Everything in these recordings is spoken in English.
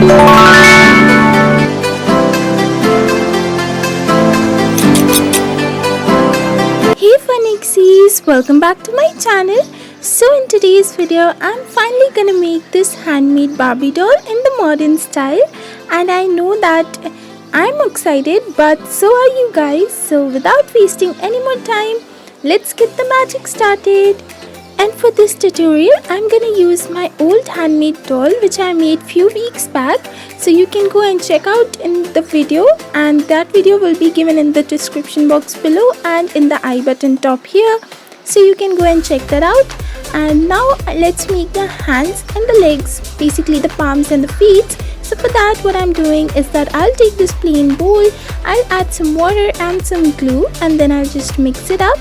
Hey FunXies, welcome back to my channel. So in today's video, I'm finally gonna make this handmade Barbie doll in the modern style, and I know that I'm excited, but so are you guys. So without wasting any more time, let's get the magic started. And for this tutorial, I'm gonna use my old handmade doll which I made few weeks back. So you can go and check out in the video, and that video will be given in the description box below and in the I button top here. So you can go and check that out. And now let's make the hands and the legs, basically the palms and the feet. So for that, what I'm doing is that I'll take this plain bowl, I'll add some water and some glue, and then I'll just mix it up.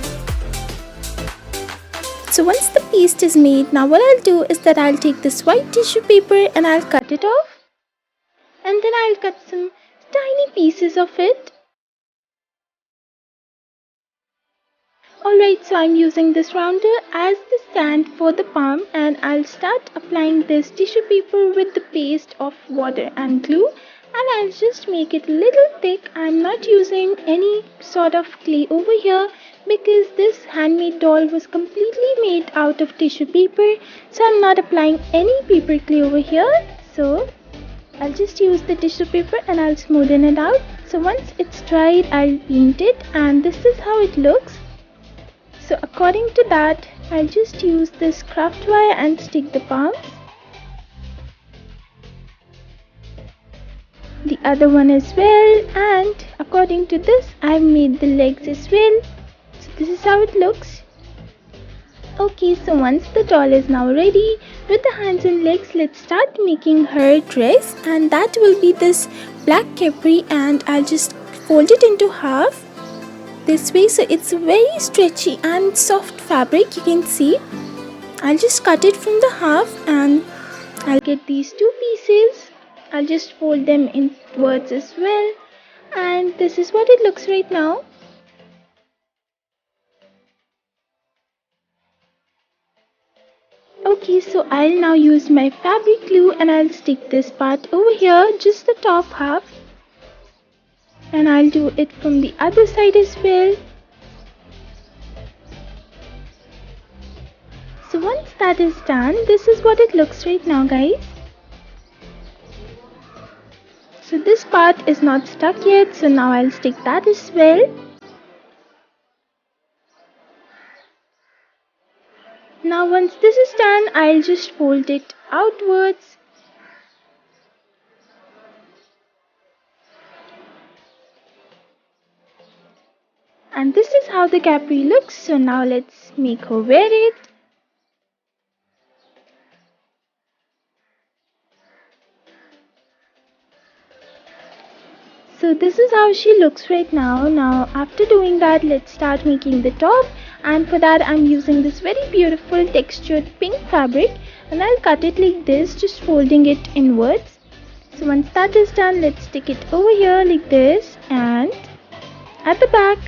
So once the paste is made, now what I'll do is that I'll take this white tissue paper and I'll cut it off. And then I'll cut some tiny pieces of it. Alright, so I'm using this rounder as the stand for the palm, and I'll start applying this tissue paper with the paste of water and glue, and I'll just make it a little thick. I'm not using any sort of clay over here because this handmade doll was completely made out of tissue paper, so I'm not applying any paper clay over here. So I'll just use the tissue paper and I'll smoothen it out. So once it's dried, I'll paint it, and this is how it looks. So according to that, I'll just use this craft wire and stick the palms. The other one as well, and according to this, I've made the legs as well. So this is how it looks. Okay, so once the doll is now ready with the hands and legs, let's start making her dress, and that will be this black capri, and I'll just fold it into half this way. So it's very stretchy and soft fabric, you can see. I'll just cut it from the half, and I'll get these two pieces. I'll just fold them inwards as well, and this is what it looks right now. Okay, so I'll now use my fabric glue and I'll stick this part over here, just the top half, and I'll do it from the other side as well. So once that is done, this is what it looks right now, guys. So this part is not stuck yet, so now I'll stick that as well. Now once this is done, I'll just fold it outwards. And this is how the capri looks. So now let's make her wear it. So this is how she looks right now. Now after doing that, let's start making the top, and for that I'm using this very beautiful textured pink fabric, and I'll cut it like this, just folding it inwards. So once that is done, let's stick it over here like this and at the back.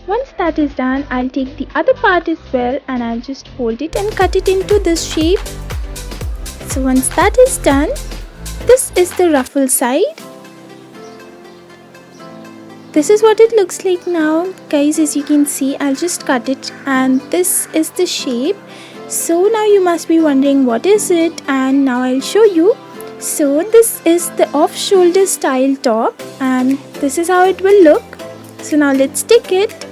Once that is done, I'll take the other part as well and I'll just fold it and cut it into this shape. So once that is done, this is the ruffle side. This is what it looks like now, guys. As you can see, I'll just cut it, and this is the shape. So now you must be wondering what is it, and now I'll show you. So this is the off-shoulder style top, and this is how it will look. So now let's stick it.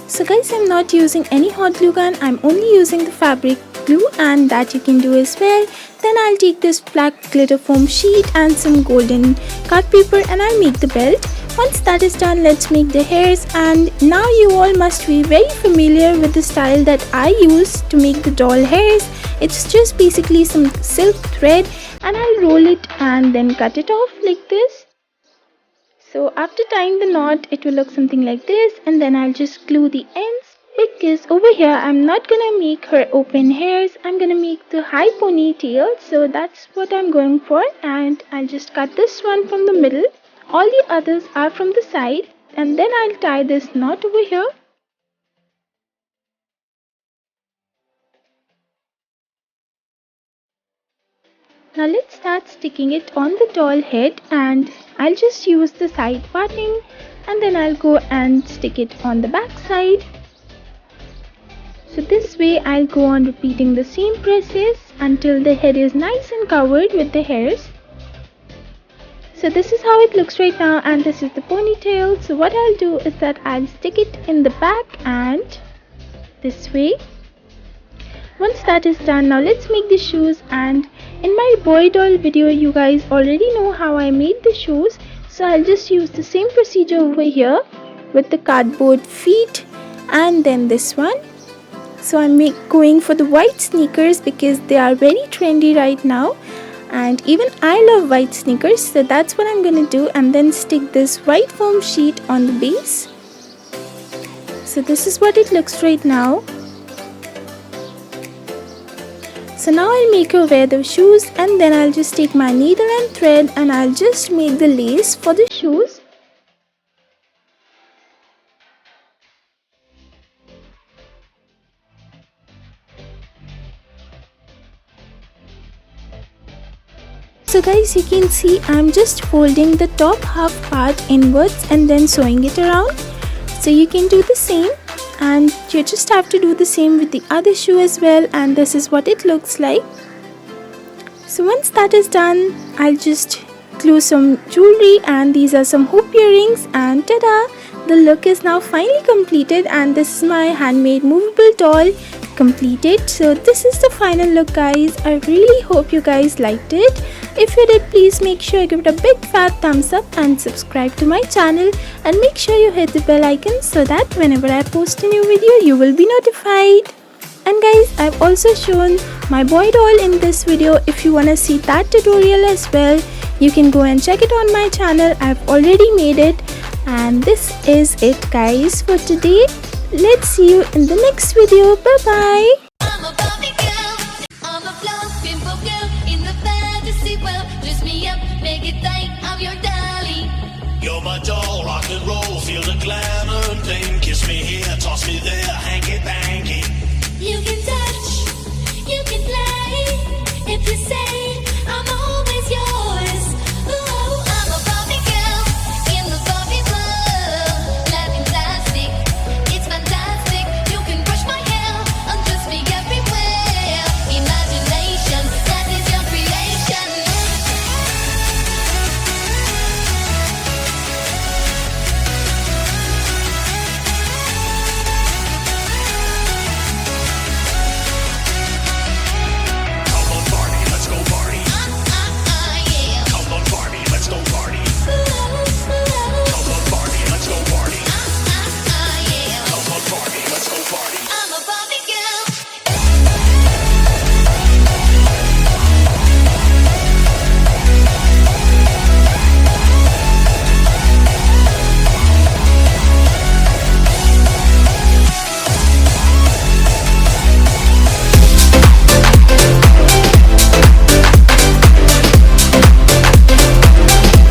So guys, I'm not using any hot glue gun, I'm only using the fabric glue, and that you can do as well. Then I'll take this black glitter foam sheet and some golden card paper, and I'll make the belt. Once that is done, let's make the hairs, and now you all must be very familiar with the style that I use to make the doll hairs. It's just basically some silk thread, and I'll roll it and then cut it off like this. So after tying the knot, it will look something like this, and then I'll just glue the ends, because over here I'm not gonna make her open hairs, I'm gonna make the high ponytail. So that's what I'm going for, and I'll just cut this one from the middle. All the others are from the side, and then I'll tie this knot over here. Now let's start sticking it on the doll head, and I'll just use the side parting and then I'll go and stick it on the back side. So this way I'll go on repeating the same process until the head is nice and covered with the hairs. So this is how it looks right now, and this is the ponytail. So what I'll do is that I'll stick it in the back and this way. Once that is done, now let's make the shoes. And in my boy doll video you guys already know how I made the shoes, so I'll just use the same procedure over here with the cardboard feet and then this one. So I'm going for the white sneakers because they are very trendy right now, and even I love white sneakers, so that's what I'm gonna do, and then stick this white foam sheet on the base. So this is what it looks right now. So now I'll make her wear the shoes, and then I'll just take my needle and thread and I'll just make the lace for the shoes. So guys, you can see I'm just folding the top half part inwards and then sewing it around. So you can do the same, and you just have to do the same with the other shoe as well, and this is what it looks like. So once that is done, I'll just glue some jewelry, and these are some hoop earrings, and ta-da! The look is now finally completed, and this is my handmade movable doll completed. So this is the final look guys. I really hope you guys liked it. If you did, please make sure you give it a big fat thumbs up and subscribe to my channel, and make sure you hit the bell icon so that whenever I post a new video you will be notified. And guys, I've also shown my boy doll in this video. If you wanna see that tutorial as well, you can go and check it on my channel. I've already made it. And this is it guys for today. Let's see you in the next video. Bye bye. I'm a Barbie girl, I'm a fluff pimple girl in the fantasy world. Dress me up, make it like I'm your dolly. You're my doll.